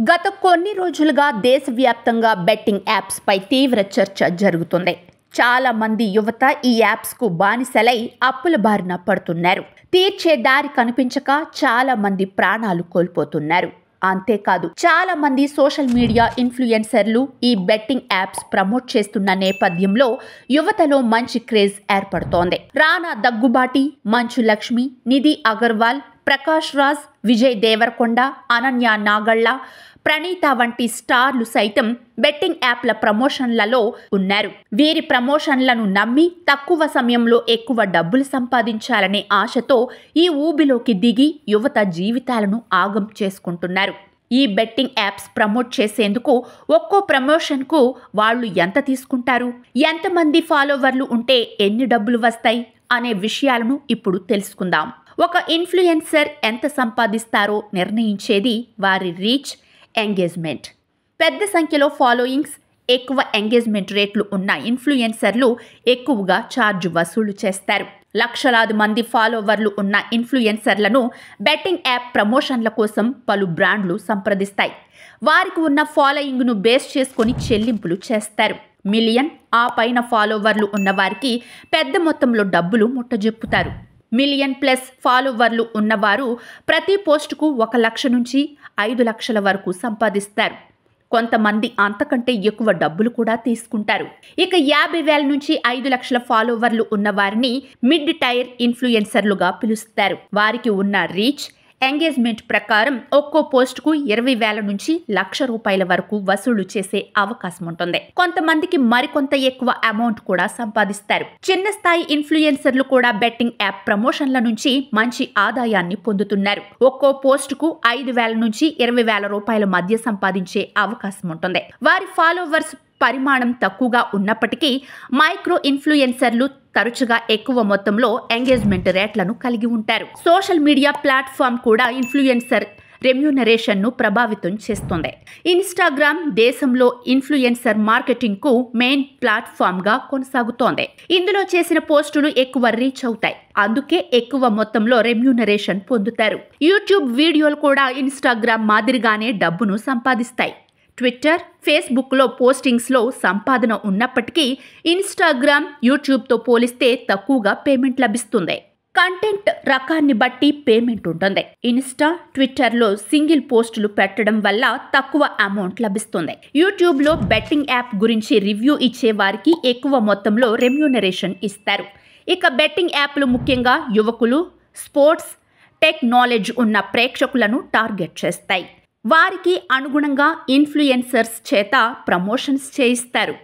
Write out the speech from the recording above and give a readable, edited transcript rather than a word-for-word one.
గత కొన్ని రోజులుగా దేశవ్యాప్తంగా బెట్టింగ్ యాప్స్పై తీవ్ర చర్చ జరుగుతుంది. చాలా మంది యువత ఈ యాప్స్కు బానిసలై అప్పుల బారిన పడుతున్నారు. తీర్చే దారి కనిపించక చాలా మంది ప్రాణాలు కోల్పోతున్నారు. అంతేకాదు చాలా మంది సోషల్ మీడియా ఇన్ఫ్లుయెన్సర్లు ఈ బెట్టింగ్ యాప్స్ ప్రమోట్ చేస్తున్న నేపథ్యంలో యువతలో మంచి క్రేజ్ ఏర్పడుతోంది. రానా దగ్గుబాటి, మంచు లక్ష్మి, నిధి అగర్వాల్, ప్రకాష్ రాజ్, విజయ్ దేవరకొండ, అనన్య నాగళ్ళ, ప్రణీత వంటి స్టార్లు సైతం బెట్టింగ్ యాప్ల ప్రమోషన్లలో ఉన్నారు. వీరి ప్రమోషన్లను నమ్మి తక్కువ సమయంలో ఎక్కువ డబ్బులు సంపాదించాలనే ఆశతో ఈ ఊబిలోకి దిగి యువత జీవితాలను ఆగం చేసుకుంటున్నారు. ఈ బెట్టింగ్ యాప్స్ ప్రమోట్ చేసేందుకు ఒక్కో ప్రమోషన్కు వాళ్ళు ఎంత తీసుకుంటారు, ఎంతమంది ఫాలోవర్లు ఉంటే ఎన్ని డబ్బులు వస్తాయి అనే విషయాలను ఇప్పుడు తెలుసుకుందాం. ఒక ఇన్ఫ్లుయెన్సర్ ఎంత సంపాదిస్తారో నిర్ణయించేది వారి రీచ్, ఎంగేజ్మెంట్. పెద్ద సంఖ్యలో ఫాలోయింగ్స్, ఎక్కువ ఎంగేజ్మెంట్ రేట్లు ఉన్న ఇన్ఫ్లుయెన్సర్లు ఎక్కువగా ఛార్జ్ వసూలు చేస్తారు. లక్షలాది మంది ఫాలోవర్లు ఉన్న ఇన్ఫ్లుయెన్సర్లను బెట్టింగ్ యాప్ ప్రమోషన్ల కోసం పలు బ్రాండ్లు సంప్రదిస్తాయి. వారికి ఉన్న ఫాలోయింగ్ను బేస్ చేసుకొని చెల్లింపులు చేస్తారు. మిలియన్ ఆ పైన ఫాలోవర్లు ఉన్న వారికి పెద్ద మొత్తంలో డబ్బులు ముట్టజెప్పుతారు. మిలియన్ ప్లస్ ఫాలోవర్లు ఉన్నవారు ప్రతి పోస్టుకు 1 లక్ష నుంచి 5 లక్షల వరకు సంపాదిస్తారు. కొంతమంది అంతకంటే ఎక్కువ డబ్బులు కూడా తీసుకుంటారు. ఇక 50,000 నుంచి 5 లక్షల ఫాలోవర్లు ఉన్న వారిని మిడ్ టైర్ ఇన్ఫ్లుయెన్సర్లుగా పిలుస్తారు. వారికి ఉన్న రీచ్, ఎంగేజ్మెంట్ ప్రకారం ఒక్కో పోస్టుకు 20,000 నుంచి ₹1,00,000 వరకు వసూలు చేసే అవకాశం ఉంటుంది. కొంతమందికి మరికొంత ఎక్కువ అమౌంట్ కూడా సంపాదిస్తారు. చిన్న స్థాయి ఇన్ఫ్లుయెన్సర్లు కూడా బెట్టింగ్ యాప్ ప్రమోషన్ల నుంచి మంచి ఆదాయాన్ని పొందుతున్నారు. ఒక్కో పోస్టుకు 5,000 నుంచి ₹20,000 మధ్య సంపాదించే అవకాశం ఉంటుంది. వారి ఫాలోవర్స్ పరిమాణం తక్కువగా ఉన్నప్పటికీ మైక్రో ఇన్ఫ్లుయెన్సర్లు తరచుగా ఎక్కువ మొత్తంలో ఎంగేజ్మెంట్ రేట్లను కలిగి ఉంటారు. సోషల్ మీడియా ప్లాట్ఫామ్ కూడా ఇన్ఫ్లుయెన్సర్ రెమ్యూనరేషన్ను ప్రభావితం చేస్తుంది. ఇన్స్టాగ్రామ్ దేశంలో ఇన్ఫ్లుయెన్సర్ మార్కెటింగ్కు మెయిన్ ప్లాట్ఫామ్గా కొనసాగుతోంది. ఇందులో చేసిన పోస్టులు ఎక్కువ రీచ్ అవుతాయి. అందుకే ఎక్కువ మొత్తంలో రెమ్యూనరేషన్ పొందుతారు. యూట్యూబ్ వీడియోలు కూడా ఇన్స్టాగ్రామ్ మాదిరిగానే డబ్బును సంపాదిస్తాయి. ట్విట్టర్, ఫేస్బుక్లో పోస్టింగ్స్లో సంపాదన ఉన్నప్పటికీ ఇన్స్టాగ్రామ్, యూట్యూబ్తో పోలిస్తే తక్కువగా పేమెంట్ లభిస్తుంది. కంటెంట్ రకాన్ని బట్టి పేమెంట్ ఉంటుంది. ఇన్స్టా, ట్విట్టర్లో సింగిల్ పోస్టులు పెట్టడం వల్ల తక్కువ అమౌంట్ లభిస్తుంది. యూట్యూబ్లో బెట్టింగ్ యాప్ గురించి రివ్యూ ఇచ్చే వారికి ఎక్కువ మొత్తంలో రెమ్యూనరేషన్ ఇస్తారు. ఇక బెట్టింగ్ యాప్లు ముఖ్యంగా యువకులు, స్పోర్ట్స్, టెక్ నాలెడ్జ్ ఉన్న ప్రేక్షకులను టార్గెట్ చేస్తాయి. వారికి అనుగుణంగా ఇన్ఫ్లుయెన్సర్స్ చేత ప్రమోషన్స్ చేయిస్తారు.